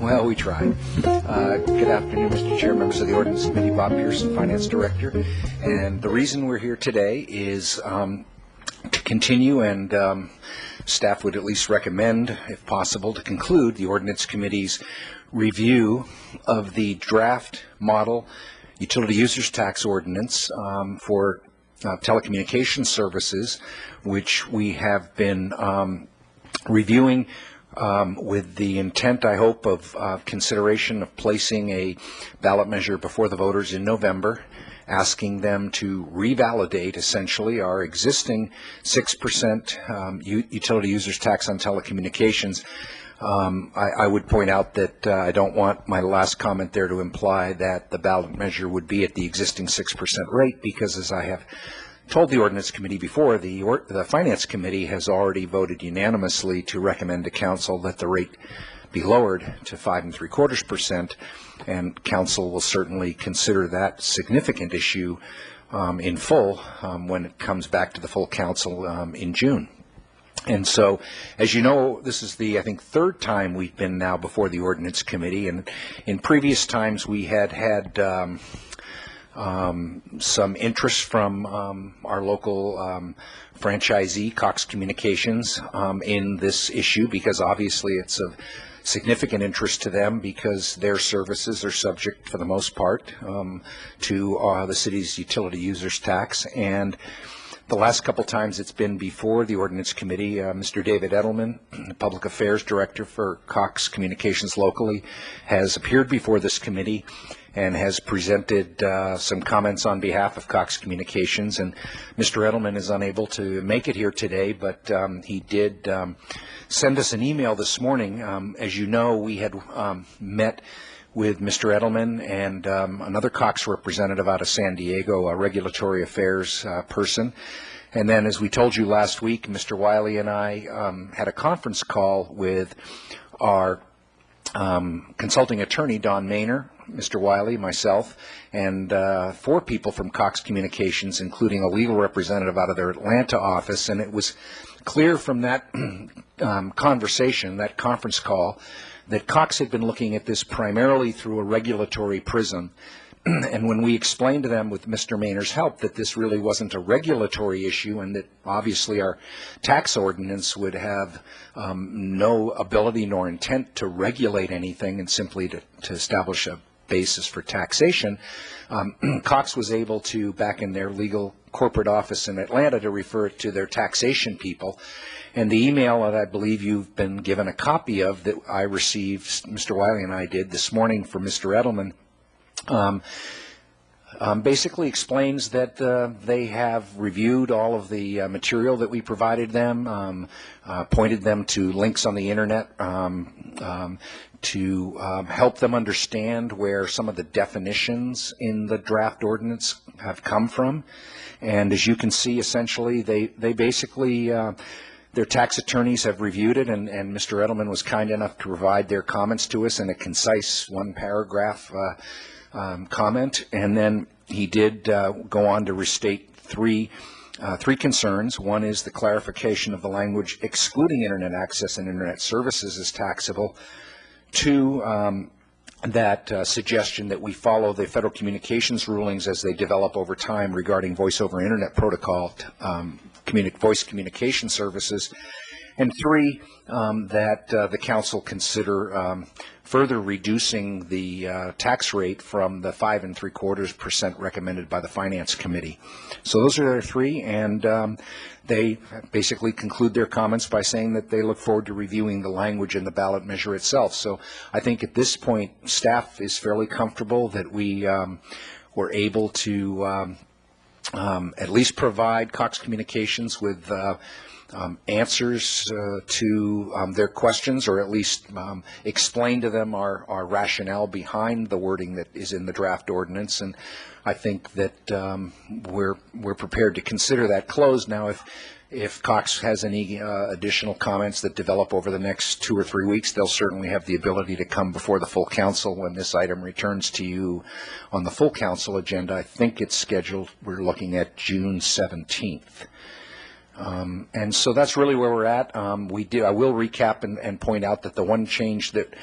Well, we tried. Good afternoon, Mr. Chair, members of the Ordinance Committee, Bob Pearson, Finance Director. And the reason we're here today is to continue, and staff would at least recommend, if possible, to conclude the Ordinance Committee's review of the draft model utility users tax ordinance for telecommunications services, which we have been reviewing with the intent, I hope, of consideration of placing a ballot measure before the voters in November, asking them to revalidate essentially our existing 6% utility users tax on telecommunications. I would point out that I don't want my last comment there to imply that the ballot measure would be at the existing 6% rate, because as I have told the Ordinance Committee before, the Finance Committee has already voted unanimously to recommend to Council that the rate be lowered to 5 3/4%, and Council will certainly consider that significant issue in full when it comes back to the full Council in June. And so, as you know, this is the, I think, third time we've been now before the Ordinance Committee, and in previous times we had some interest from our local franchisee, Cox Communications, in this issue, because obviously it's of significant interest to them, because their services are subject, for the most part, to the city's utility users tax. And the last couple times it's been before the Ordinance Committee, Mr. David Edelman, the Public Affairs Director for Cox Communications locally, has appeared before this committee and has presented some comments on behalf of Cox Communications. And Mr. Edelman is unable to make it here today, but he did send us an email this morning. As you know, we had met with Mr. Edelman and another Cox representative out of San Diego, a regulatory affairs person. And then, as we told you last week, Mr. Wiley and I had a conference call with our consulting attorney, Don Maynor, Mr. Wiley, myself, and 4 people from Cox Communications, including a legal representative out of their Atlanta office. And it was clear from that conversation, that conference call, that Cox had been looking at this primarily through a regulatory prism. And when we explained to them, with Mr. Maynor's help, that this really wasn't a regulatory issue, and that obviously our tax ordinance would have no ability nor intent to regulate anything, and simply to establish a basis for taxation, Cox was able to, back in their legal corporate office in Atlanta, to refer it to their taxation people. And the email that I believe you've been given a copy of, that I received, Mr. Wiley and I did this morning, from Mr. Edelman, basically explains that they have reviewed all of the material that we provided them, pointed them to links on the internet to help them understand where some of the definitions in the draft ordinance have come from. And as you can see, essentially, they basically their tax attorneys have reviewed it, and Mr. Edelman was kind enough to provide their comments to us in a concise one-paragraph comment. And then he did go on to restate three concerns. One is the clarification of the language excluding Internet access and Internet services as taxable. 2, that suggestion that we follow the federal communications rulings as they develop over time regarding voice over Internet protocol voice communication services. And 3, that the council consider further reducing the tax rate from the 5 3/4% recommended by the Finance Committee. So those are their 3, and they basically conclude their comments by saying that they look forward to reviewing the language in the ballot measure itself. So I think at this point, staff is fairly comfortable that we were able to at least provide Cox Communications with answers to their questions, or at least explain to them our rationale behind the wording that is in the draft ordinance. And I think that we're prepared to consider that closed. Now, if Cox has any additional comments that develop over the next 2 or 3 weeks, they'll certainly have the ability to come before the full council when this item returns to you on the full council agenda. I think it's scheduled, we're looking at June 17th. And so that's really where we're at. I will recap and point out that the one change that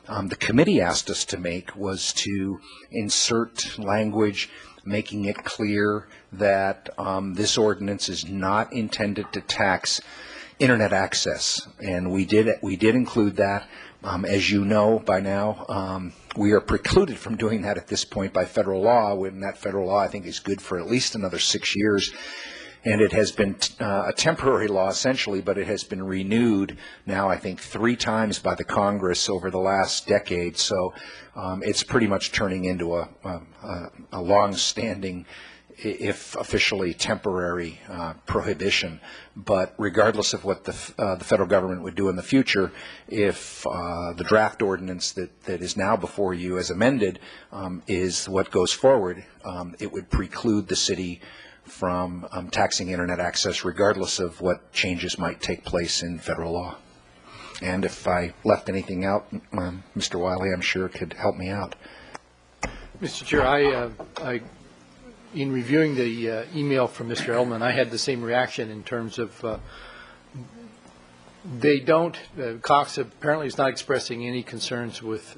the committee asked us to make was to insert language making it clear that this ordinance is not intended to tax internet access, and we did include that. As you know by now, we are precluded from doing that at this point by federal law, when that federal law I think is good for at least another 6 years. And it has been a temporary law essentially, but it has been renewed now I think 3 times by the Congress over the last decade. So it's pretty much turning into a long-standing, if officially temporary, prohibition. But regardless of what the federal government would do in the future, if the draft ordinance that is now before you as amended is what goes forward, it would preclude the city from taxing internet access regardless of what changes might take place in federal law. And if I left anything out, Mr. Wiley, I'm sure could help me out. Mr. Chair, I in reviewing the email from Mr. Edelman, I had the same reaction in terms of Cox apparently is not expressing any concerns with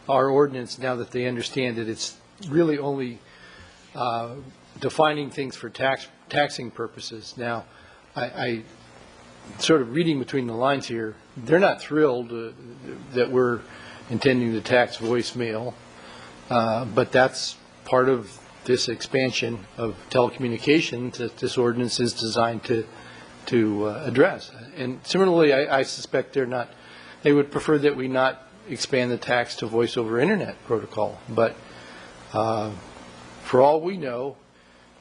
our ordinance now that they understand that it's really only defining things for taxing purposes. Now, I sort of reading between the lines here, they're not thrilled that we're intending to tax voicemail, but that's part of this expansion of telecommunications that this ordinance is designed to address. And similarly, I suspect they would prefer that we not expand the tax to voice over internet protocol. But for all we know,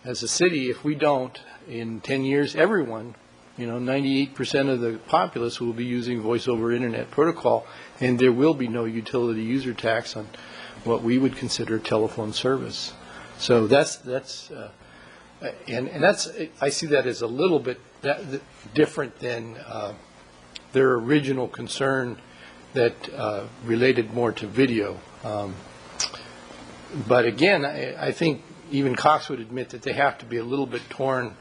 as a city, if we don't, in 10 years, everyone, 98% of the populace will be using voice over internet protocol, and there will be no utility user tax on what we would consider telephone service. So that's I see that as a little bit different than their original concern that related more to video. But again, I think even Cox would admit that they have to be a little bit torn.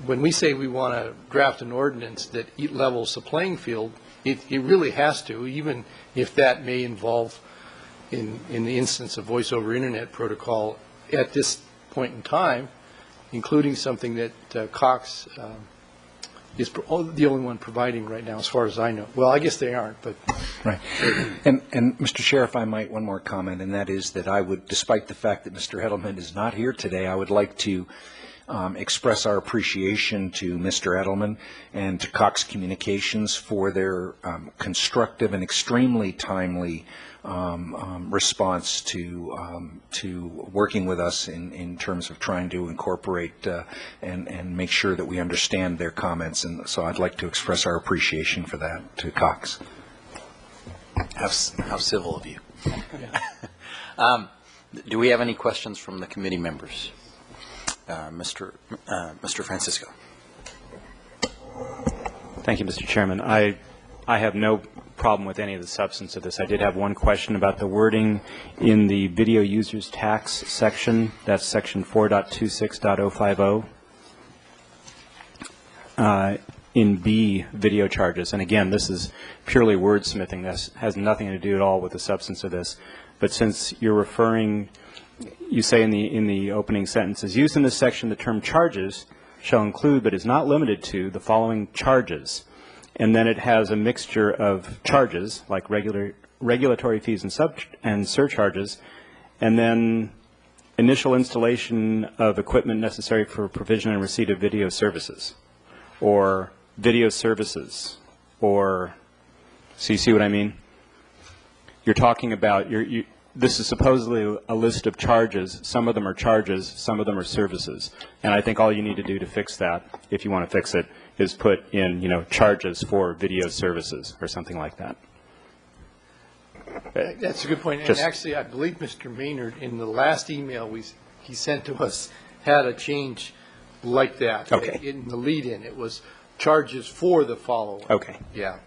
When we say we want to draft an ordinance that levels the playing field, it really has to, even if that may involve, in the instance of voice over internet protocol at this point in time, including something that Cox is the only one providing right now, as far as I know. Well, I guess they aren't, but right. And Mr. Chair, if I might, one more comment, and that is that I would, despite the fact that Mr. Edelman is not here today, I would like to express our appreciation to Mr. Edelman and to Cox Communications for their constructive and extremely timely response to working with us in terms of trying to incorporate and make sure that we understand their comments. And so I'd like to express our appreciation for that to Cox. How civil of you. Do we have any questions from the committee members? Mr. Francisco. Thank you, Mr. Chairman. I have no problem with any of the substance of this. I did have one question about the wording in the video users tax section. That's section 4.26050. In B, video charges. And again, this is purely wordsmithing. This has nothing to do at all with the substance of this. But since you're referring, you say in the opening sentences, used in this section, the term charges shall include but is not limited to the following charges. And then it has a mixture of charges, like regulatory fees and surcharges, and then initial installation of equipment necessary for provision and receipt of video services, or video services, or, so you see what I mean? You're talking about, this is supposedly a list of charges. Some of them are charges, some of them are services. And I think all you need to do to fix that, if you want to fix it, is put in, charges for video services or something like that. That's a good point. And actually, I believe Mr. Maynard, in the last email he sent to us, had a change like that. Okay. In the lead-in, it was charges for the following. Okay. Yeah.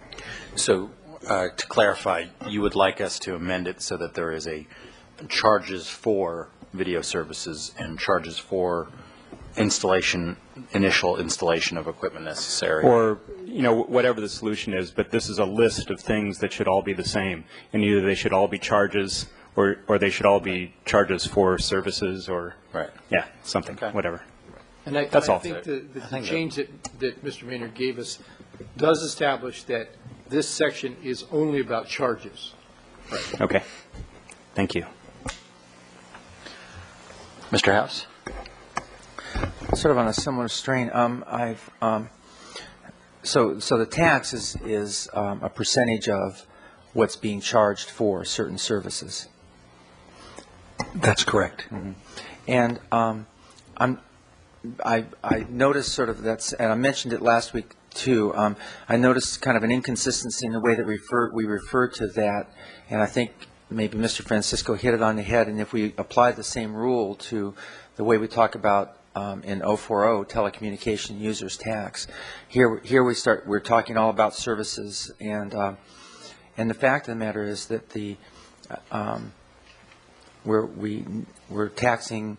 So to clarify, you would like us to amend it so that there is a charges for video services and charges for initial installation of equipment necessary. Or, whatever the solution is, but this is a list of things that should all be the same. And either they should all be charges or they should all be charges for services or, Right. yeah, something, Okay. whatever. And I That's all. think the change that Mr. Maynard gave us does establish that this section is only about charges. Okay. Thank you. Mr. House? Sort of on a similar strain, so the tax is a percentage of what's being charged for certain services. That's correct. And I noticed sort of and I mentioned it last week too. I noticed kind of an inconsistency in the way that we refer to that, and I think maybe Mr. Francisco hit it on the head. And if we apply the same rule to the way we talk about in 040 telecommunication users tax, here we're talking all about services, and the fact of the matter is that we're taxing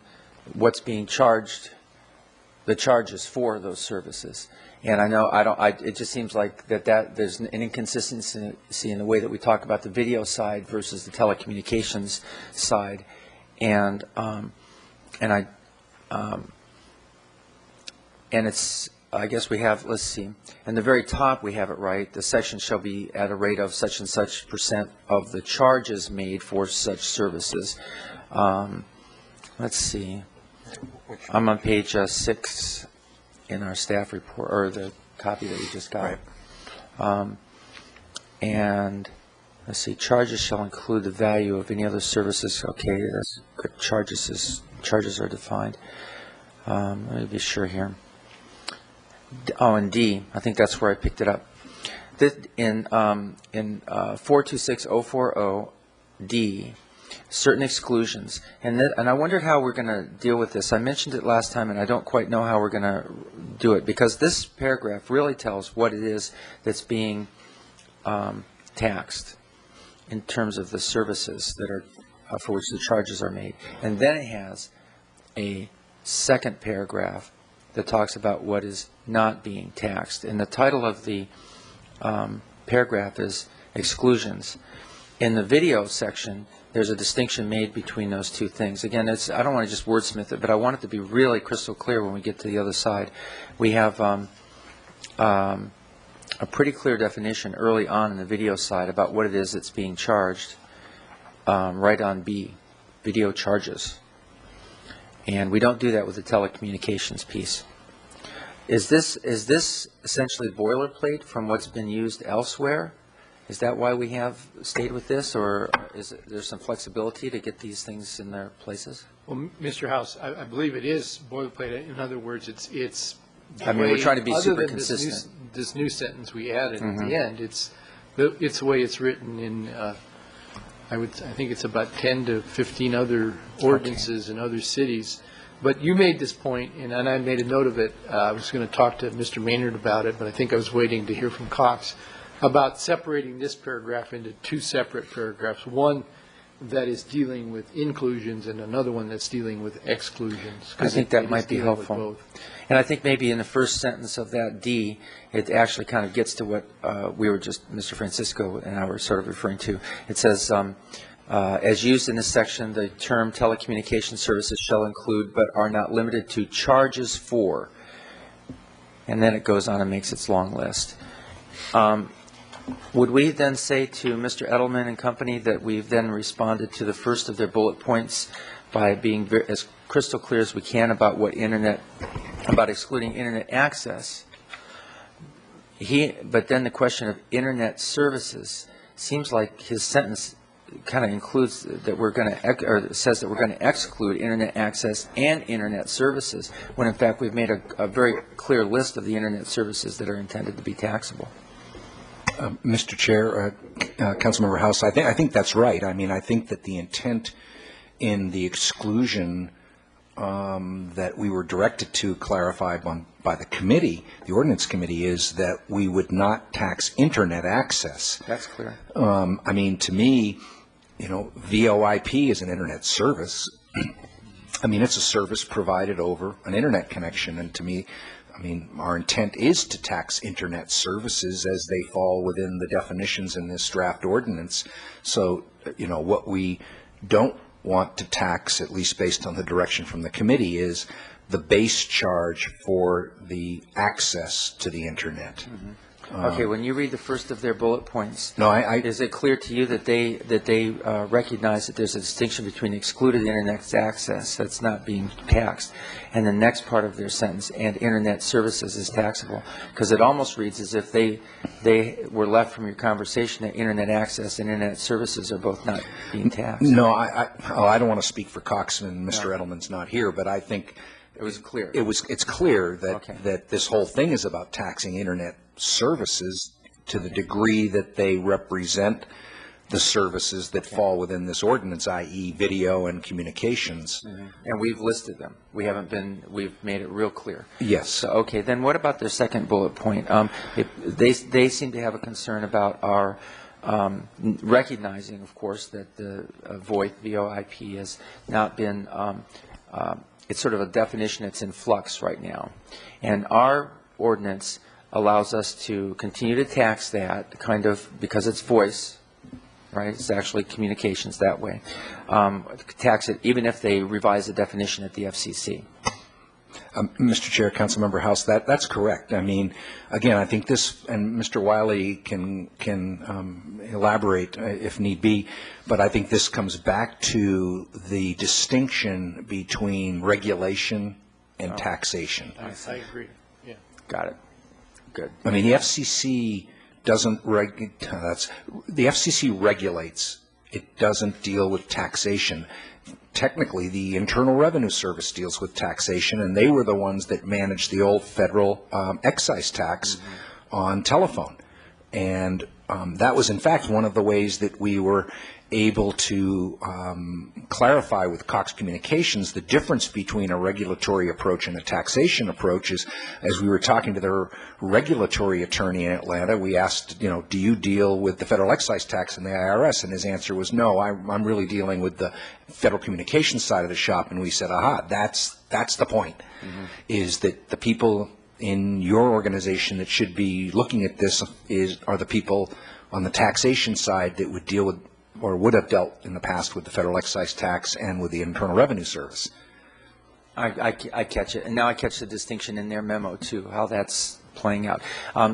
what's being charged, the charges for those services. And I know it just seems like that there's an inconsistency in the way that we talk about the video side versus the telecommunications side, and it's, I guess we have, let's see, in the very top we have it right, the section shall be at a rate of such and such % of the charges made for such services. Let's see, I'm on page 6 in our staff report, or the copy that we just got. Right. And let's see, charges shall include the value of any other services. Okay, that's good. Charges are defined. Let me be sure here. Oh, and D, I think that's where I picked it up. In 426040D, certain exclusions, and I wondered how we're going to deal with this. I mentioned it last time, and I don't quite know how we're going to do it, because this paragraph really tells what it is that's being taxed in terms of the services that are for which the charges are made, and then it has a second paragraph that talks about what is not being taxed. And the title of the paragraph is exclusions. In the video section, there's a distinction made between those two things. Again, I don't want to just wordsmith it, but I want it to be really crystal clear when we get to the other side. We have a pretty clear definition early on in the video side about what it is that's being charged, right on B, video charges. And we don't do that with the telecommunications piece. Is this essentially boilerplate from what's been used elsewhere? Is that why we have stayed with this, or is there some flexibility to get these things in their places? Well, Mr. House, I believe it is boilerplate. In other words, it's. I mean, we're trying to be super than consistent. This new sentence we added at the end, it's the way it's written in. I think it's about 10 to 15 other ordinances in other cities. But you made this point, and I made a note of it. I was going to talk to Mr. Maynard about it, but I think I was waiting to hear from Cox about separating this paragraph into two separate paragraphs. One that is dealing with inclusions and another one that's dealing with exclusions. I think that might be helpful. And I think maybe in the first sentence of that D, it actually kind of gets to what we were just, Mr. Francisco and I were sort of referring to. It says, as used in this section, the term telecommunication services shall include but are not limited to charges for, and then it goes on and makes its long list. Would we then say to Mr. Edelman and company that we've then responded to the first of their bullet points by being as crystal clear as we can about about excluding internet access? But then the question of internet services seems like his sentence kind of includes that we're going to, or says that we're going to exclude internet access and internet services, when in fact we've made a very clear list of the internet services that are intended to be taxable. Mr. Chair, Councilmember House, I think that's right. I mean, I think that the intent in the exclusion that we were directed to clarify by the committee, the ordinance committee, is that we would not tax internet access. That's clear. I mean, to me, VoIP is an internet service. I mean, it's a service provided over an internet connection, and to me, I mean, our intent is to tax internet services as they fall within the definitions in this draft ordinance. So, you know, what we don't want to tax, at least based on the direction from the committee, is the base charge for the access to the internet. Mm-hmm. Okay, when you read the first of their bullet points, No, is it clear to you that they recognize that there's a distinction between excluded internet access that's not being taxed, and the next part of their sentence, and internet services is taxable? Because it almost reads as if they were left from your conversation that internet access and internet services are both not being taxed. No, I don't want to speak for Cox, and Mr. Edelman's not here, but I think it was clear. It's clear that Okay. that this whole thing is about taxing internet services to the degree that they represent the services that fall within this ordinance, i.e. video and communications. Mm-hmm. And we've listed them. We've made it real clear. Yes. So, okay, then what about their second bullet point? They seem to have a concern about our recognizing, of course, that the VoIP has not been, it's sort of a definition that's in flux right now. And our ordinance allows us to continue to tax that kind of, because it's voice, right? It's actually communications that way. Tax it even if they revise the definition at the FCC. Mr. Chair, Councilmember House, that's correct. I mean, again, I think this, and Mr. Wiley can elaborate if need be, but I think this comes back to the distinction between regulation and taxation. I agree, yeah. Got it. Good. I mean, the FCC doesn't the FCC regulates. It doesn't deal with taxation. Technically, the Internal Revenue Service deals with taxation, and they were the ones that managed the old federal excise tax on telephone. And that was, in fact, one of the ways that we were able to clarify with Cox Communications the difference between a regulatory approach and a taxation approach is, as we were talking to their regulatory attorney in Atlanta, we asked, you know, do you deal with the federal excise tax and the IRS? And his answer was, no, I'm really dealing with the federal communications side of the shop. And we said, aha, that's the point, is that the people in your organization that should be looking at this are the people on the taxation side that would deal with or would have dealt in the past with the federal excise tax and with the Internal Revenue Service. I catch it, and now I catch the distinction in their memo too, how that's playing out.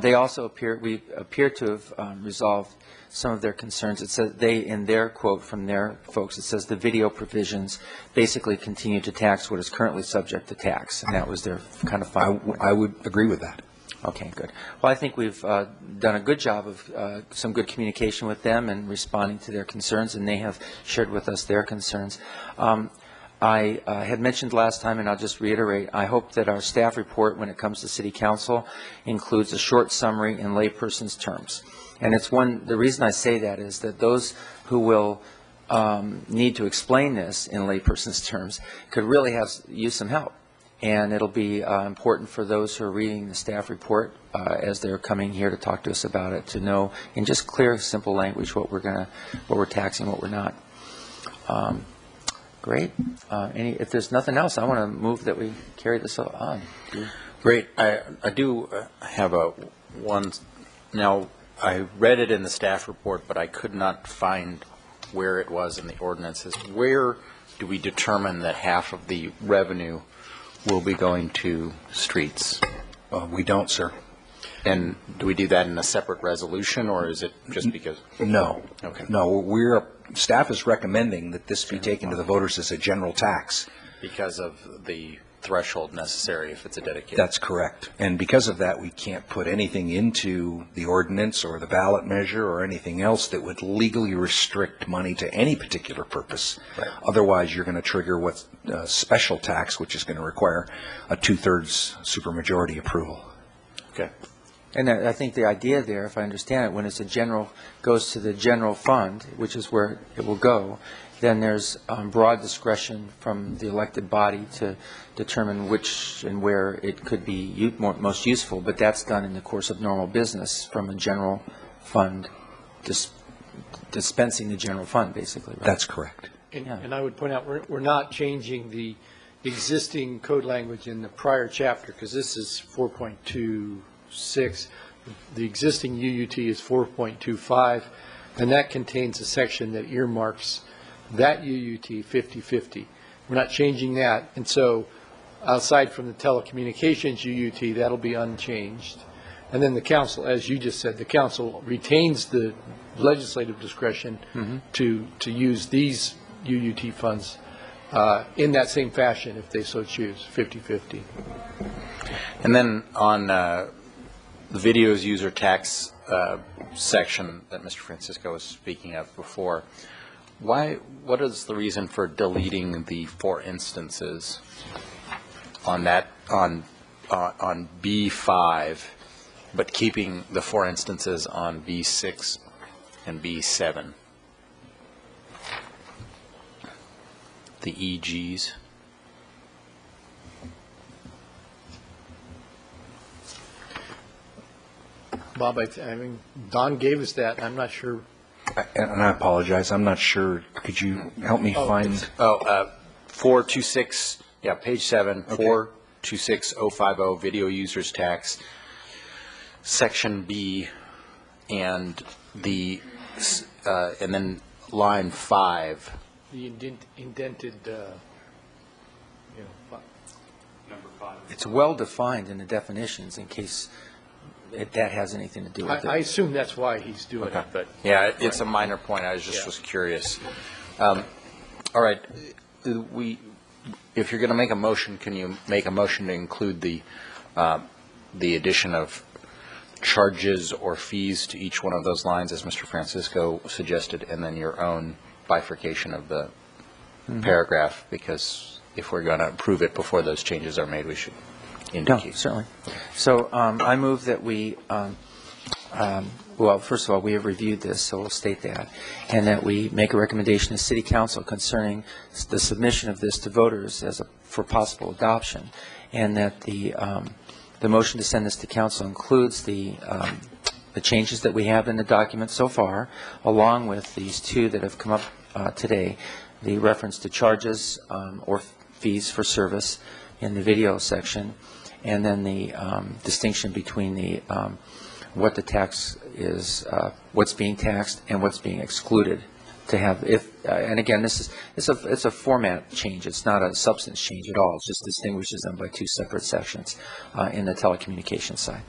They also we appear to have resolved some of their concerns. It says in their quote from their folks, it says the video provisions basically continue to tax what is currently subject to tax, and that was their kind of final. I would agree with that. Okay, good. Well, I think we've done a good job of some good communication with them and responding to their concerns, and they have shared with us their concerns. I had mentioned last time, and I'll just reiterate, I hope that our staff report when it comes to City Council includes a short summary in layperson's terms. And it's the reason I say that is that those who will need to explain this in layperson's terms could really use some help. And it'll be important for those who are reading the staff report as they're coming here to talk to us about it to know in just clear, simple language what we're taxing, what we're not. Great. If there's nothing else, I want to move that we carry this on. Great. I do have one. Now, I read it in the staff report, but I could not find where it was in the ordinances. Where do we determine that half of the revenue will be going to streets? We don't, sir. And do we do that in a separate resolution, or is it just because? No. Okay. No, staff is recommending that this be taken to the voters as a general tax. Because of the threshold necessary if it's a dedicated. That's correct. And because of that, we can't put anything into the ordinance or the ballot measure or anything else that would legally restrict money to any particular purpose. Right. Otherwise, you're going to trigger what's a special tax, which is going to require a 2/3 supermajority approval. Okay. And I think the idea there, if I understand it, when it's goes to the general fund, which is where it will go, then there's broad discretion from the elected body to determine which and where it could be most useful, but that's done in the course of normal business from a general fund, dispensing the general fund, basically. Right? That's correct. And I would point out, we're not changing the existing code language in the prior chapter, because this is 4.26. The existing UUT is 4.25, and that contains a section that earmarks that UUT 50/50. We're not changing that, and so outside from the telecommunications UUT, that'll be unchanged. And then the council, as you just said, the council retains the legislative discretion to use these UUT funds in that same fashion if they so choose, 50/50. And then on the videos user tax section that Mr. Francisco was speaking of before, what is the reason for deleting the 4 instances on that, on B5, but keeping the 4 instances on B6 and B7? The EGs. Bob, I mean, Don gave us that, and I'm not sure. And I apologize, I'm not sure. Could you help me find? 426, yeah, page 7, 426050, video users tax, section B, and the and then line 5. The indented, It's well-defined in the definitions in case that has anything to do with I it. assume that's why he's doing it, but. Yeah, it's a minor point. I was curious. All right, if you're going to make a motion, can you make a motion to include the addition of charges or fees to each one of those lines, as Mr. Francisco suggested, and then your own bifurcation of the paragraph? Because if we're going to approve it before those changes are made, we should No, indicate. certainly. So I move that we, well, first of all, we have reviewed this, so we'll state that, and that we make a recommendation to City Council concerning the submission of this to voters for possible adoption, and that the motion to send this to council includes the changes that we have in the document so far, along with these 2 that have come up today, the reference to charges or fees for service in the video section, and then the distinction between the what the tax is, what's being taxed and what's being excluded. To have, and again, it's a format change. It's not a substance change at all. It just distinguishes them by 2 separate sections in the telecommunications side.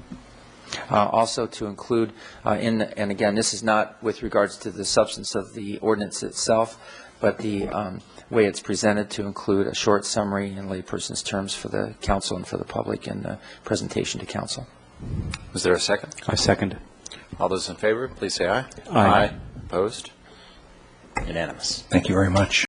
Also to include and again, this is not with regards to the substance of the ordinance itself, but the way it's presented, to include a short summary in layperson's terms for the council and for the public in the presentation to council. Is there a second? I second. All those in favor, please say aye. Aye. Opposed? Unanimous. Thank you very much.